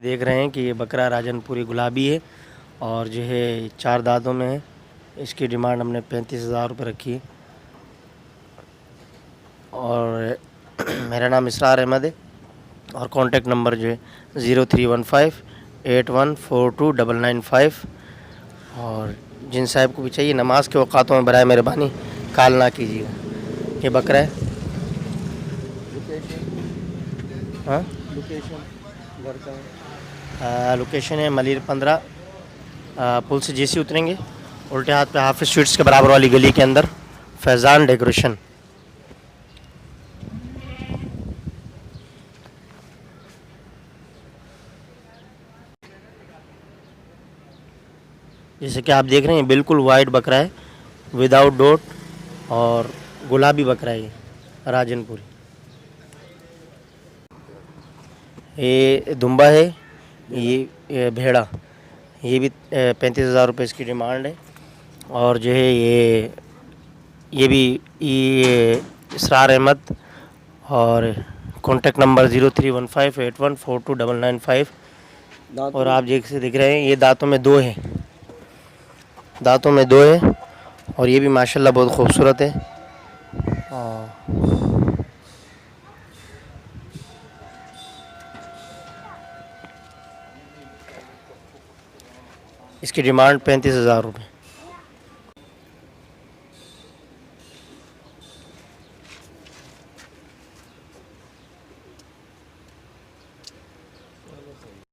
देख रहे हैं कि ये बकरा राजनपुरी गुलाबी है और जो है 4 दांतों में है। इसकी डिमांड हमने 35,000 रुपये रखी है और मेरा नाम इसरार अहमद है और कॉन्टेक्ट नंबर जो है 0315814295 और जिन साहब को भी चाहिए नमाज के औकातों में बराए मेहरबानी कॉल ना कीजिएगा। ये बकरा है। हाँ घर का लोकेशन है मलिर 15 पुल से जैसे उतरेंगे उल्टे हाथ पे हाफिज़ स्वीट्स के बराबर वाली गली के अंदर फैज़ान डेकोरेशन। जैसे कि आप देख रहे हैं बिल्कुल वाइट बकरा है विदाउट डॉट और गुलाबी बकरा है ये राजनपुरी। ये दुम्बा है, ये भेड़ा, ये भी 35,000 रुपये इसकी डिमांड है और जो है ये भी ये इसरार अहमद और कॉन्टेक्ट नंबर 0315814295 और आप जैसे दिख रहे हैं ये दांतों में दो है और ये भी माशाल्लाह बहुत खूबसूरत है। इसकी डिमांड 35,000 रुपये।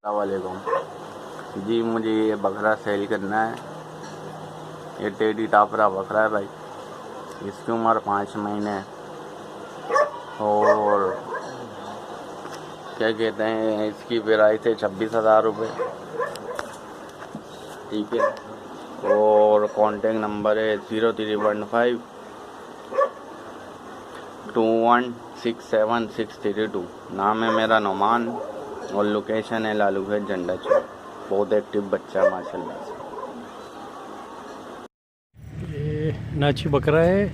अस्सलामुअलैकुम जी, मुझे ये बकरा सेल करना है। ये टेडी टापरा बकरा है भाई। इसकी उम्र 5 महीने है और क्या कहते हैं इसकी प्राइस है 26,000 रुपये। ठीक है और कॉन्टेक्ट नंबर है 0315216762। नाम है मेरा नोमान और लोकेशन है लालूगढ़ झंडा चौक। बहुत एक्टिव बच्चा है माशाल्लाह से। ये नाची बकरा है,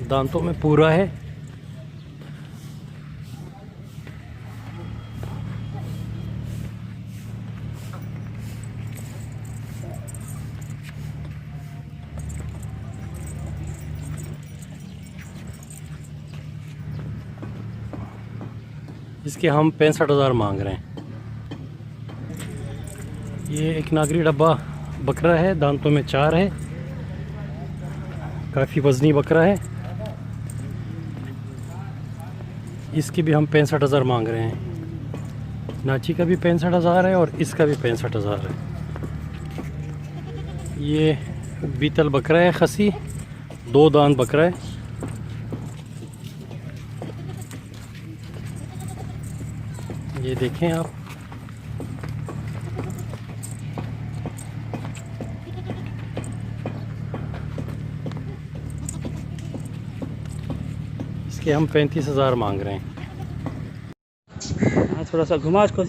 दांतों में पूरा है। इसके हम 65,000 मांग रहे हैं। ये एक नागरी डब्बा बकरा है, दांतों में 4 है, काफ़ी वज़नी बकरा है। इसके भी हम 65,000 मांग रहे हैं। नाची का भी 65,000 है और इसका भी 65,000 है। ये बीतल बकरा है, खसी 2 दांत बकरा है। ये देखें आप, इसके हम 35,000 मांग रहे हैं। हाँ, थोड़ा सा घुमा इसको।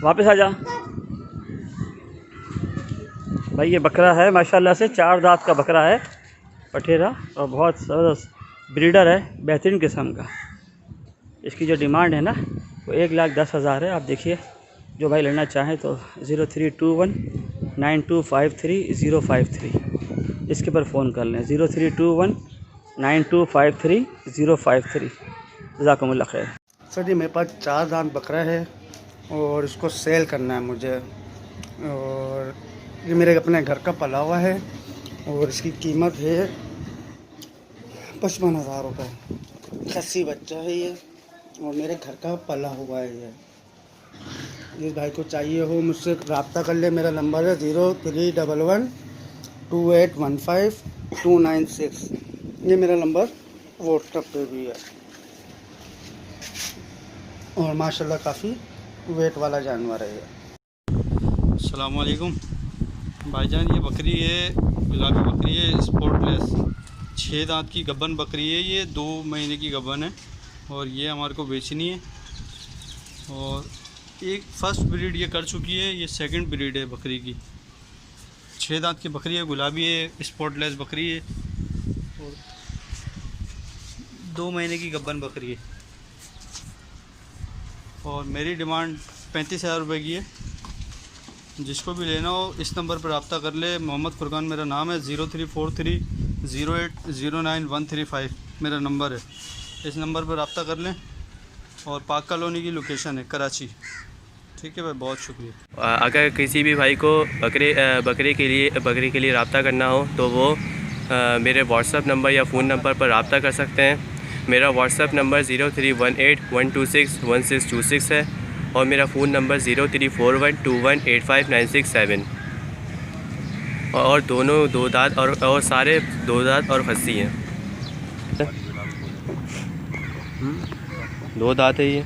वापस आ जा भाई। ये बकरा है माशाल्लाह से 4 दांत का बकरा है, पठेरा और बहुत ज़बरदस्त ब्रीडर है, बेहतरीन किस्म का। इसकी जो डिमांड है ना वो 1,10,000 है। आप देखिए, जो भाई लेना चाहें तो 03219253 इसके पर फ़ोन कर लें। 03219253 जज़ाकुमुल्लाह खैर। सर जी, मेरे पास 4 दांत बकरा है और इसको सेल करना है मुझे। और ये मेरे अपने घर का पला हुआ है और इसकी कीमत है 55,000 रुपये। खस्सी बच्चा है ये और मेरे घर का पला हुआ है ये। जिस भाई को चाहिए हो मुझसे रब्ता कर ले। मेरा नंबर है 03112815 ये मेरा नंबर व्हाट्सएप पे भी है। और माशाल्लाह काफ़ी वेट वाला जानवर है ये। अस्सलाम वालेकुम भाईजान, ये बकरी है, गुलाबी बकरी है, स्पॉटलेस 6 दांत की गब्बन बकरी है। ये 2 महीने की गब्बन है और ये हमारे को बेचनी है। और एक फ़र्स्ट ब्रीड ये कर चुकी है, ये सेकंड ब्रीड है बकरी की। 6 दांत की बकरी है, गुलाबी है, स्पॉटलेस बकरी है और 2 महीने की गब्बन बकरी है और मेरी डिमांड 35,000 रुपये की है। जिसको भी लेना हो इस नंबर पर रब्ता कर ले। मोहम्मद फुरकान मेरा नाम है। 03430809 मेरा नंबर है। इस नंबर पर रब्ता कर लें। और पाक कॉलोनी की लोकेशन है कराची। ठीक है भाई, बहुत शुक्रिया। अगर किसी भी भाई को बकरी के लिए रब्ता करना हो तो वो मेरे व्हाट्सअप नंबर या फ़ोन नंबर पर रब्ता कर सकते हैं। मेरा व्हाट्सअप नंबर 0318126126 है और मेरा फ़ोन नंबर 0341218597 और दोनों दो दांत और सारे दो दांत और खस्सी हैं। 2 दांत है ये।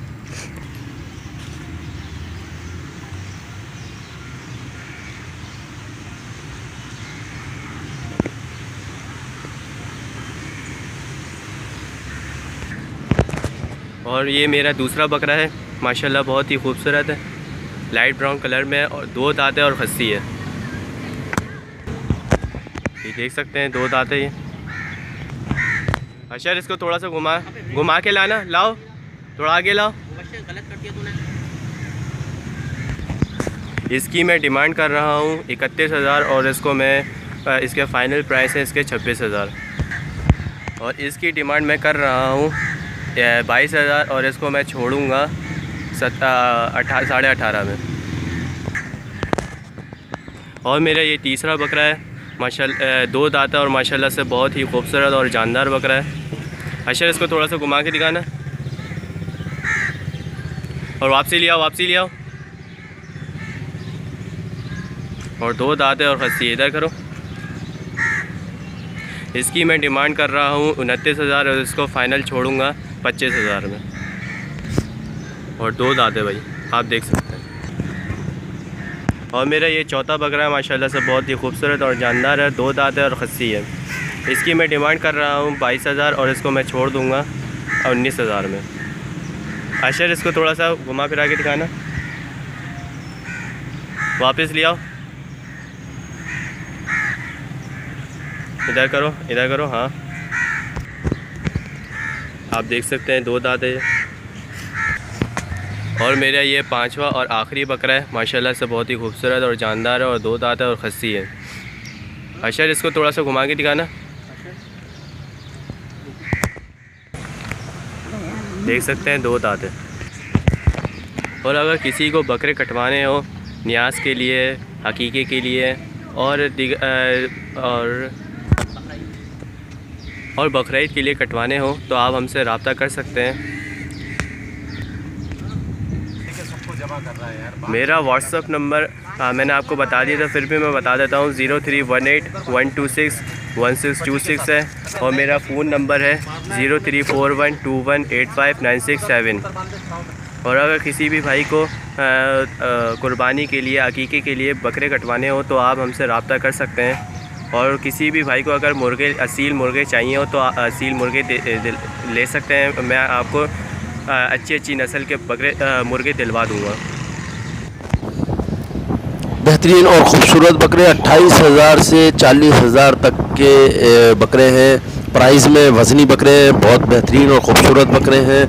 और ये मेरा दूसरा बकरा है, माशाल्लाह बहुत ही खूबसूरत है, लाइट ब्राउन कलर में है और 2 दांत है और खस्सी है। ये देख सकते हैं 2 दांत है ये। अच्छा इसको थोड़ा सा घुमा के लाना, लाओ थोड़ा आगे लाओ। इसकी मैं डिमांड कर रहा हूँ 31,000 और इसको मैं इसके फ़ाइनल प्राइस है इसके 26,000 और इसकी डिमांड मैं कर रहा हूँ 22,000 और इसको मैं छोड़ूंगा 18,500 में। और मेरा ये तीसरा बकरा है, माशाल्लाह 2 दांत है और माशाल्लाह से बहुत ही खूबसूरत और जानदार बकरा है। अच्छा इसको थोड़ा सा घुमा के दिखाना और वापसी ले आओ और 2 दांत है और खस्सी इधर करो। इसकी मैं डिमांड कर रहा हूँ 29,000 और इसको फ़ाइनल छोड़ूंगा 25,000 में और 2 दांत है भाई, आप देख सकते हैं। और मेरा ये चौथा बकरा है, माशाल्लाह से बहुत ही खूबसूरत और जानदार है, 2 दांत है और खस्सी है। इसकी मैं डिमांड कर रहा हूँ 22,000 और इसको मैं छोड़ दूँगा 19,000 में। अच्छा इसको थोड़ा सा घुमा फिरा के दिखाना, वापस ले आओ, इधर करो हाँ, आप देख सकते हैं 2 दांत है। और मेरा ये 5वां और आखिरी बकरा है, माशाल्लाह से बहुत ही खूबसूरत और जानदार है और 2 दांत है और खस्सी है। अच्छा इसको थोड़ा सा घुमा के दिखाना, देख सकते हैं 2 दांत है। और अगर किसी को बकरे कटवाने हो न्यास के लिए, हकीके के लिए और बकरीद के लिए कटवाने हो तो आप हमसे रब्ता कर सकते हैं। मेरा व्हाट्सअप नंबर मैंने आपको बता दिया था, फिर भी मैं बता देता हूँ 0318126126 है और मेरा फ़ोन नंबर है 0341218597। और अगर किसी भी भाई को कुर्बानी के लिए, अकीके के लिए बकरे कटवाने हो तो आप हमसे रब्ता कर सकते हैं। और किसी भी भाई को अगर असील मुर्गे चाहिए हो तो असील मुर्गे ले सकते हैं। मैं आपको अच्छी नस्ल के मुर्गे दिलवा दूँगा। बेहतरीन और ख़ूबसूरत बकरे 28,000 से 40,000 तक के बकरे हैं प्राइस में। वज़नी बकरे हैं, बहुत बेहतरीन और ख़ूबसूरत बकरे हैं।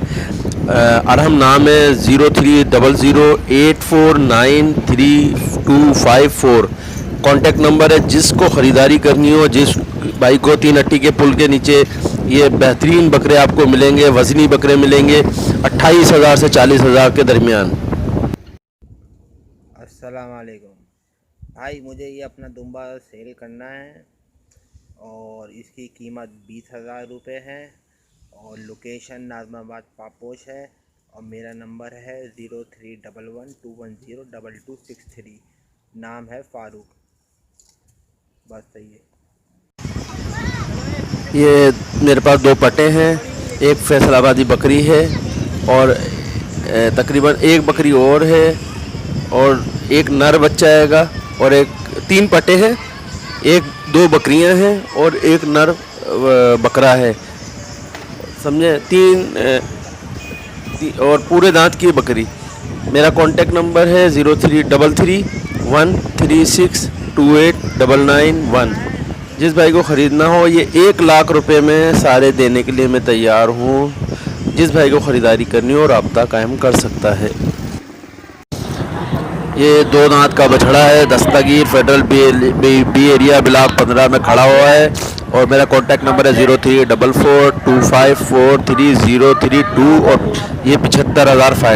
अरहम नाम है 030084935254 कॉन्टेक्ट नंबर है। जिसको ख़रीदारी करनी हो, जिस भाई को 3 अट्टी के पुल के नीचे ये बेहतरीन बकरे आपको मिलेंगे, वज़नी बकरे मिलेंगे 28,000 से 40,000 के दरमियान। अस्सलाम वालेकुम भाई, मुझे ये अपना दुम्बा सेल करना है और इसकी कीमत 20,000 रुपये है और लोकेशन नाज़माबाद पापोश है और मेरा नंबर है 0311210263। नाम है फ़ारूक। बस सही है। ये मेरे पास 2 पट्टे हैं, एक फैसलाबादी बकरी है और तकरीबन 1 बकरी और है और एक नर बच्चा आएगा और 3 पट्टे हैं, 2 बकरियां हैं और 1 नर बकरा है, समझे। 3 और पूरे दांत की बकरी। मेरा कॉन्टेक्ट नंबर है 033313628991। जिस भाई को ख़रीदना हो, ये 1 लाख रुपए में सारे देने के लिए मैं तैयार हूँ। जिस भाई को ख़रीदारी करनी हो रब्ता कायम कर सकता है। ये 2 दांत का बछड़ा है, दस्तगीर फेडरल बी एरिया ब्लॉक 15 में खड़ा हुआ है और मेरा कॉन्टैक्ट नंबर है 0344254332 और ये 75,000 फाइनल।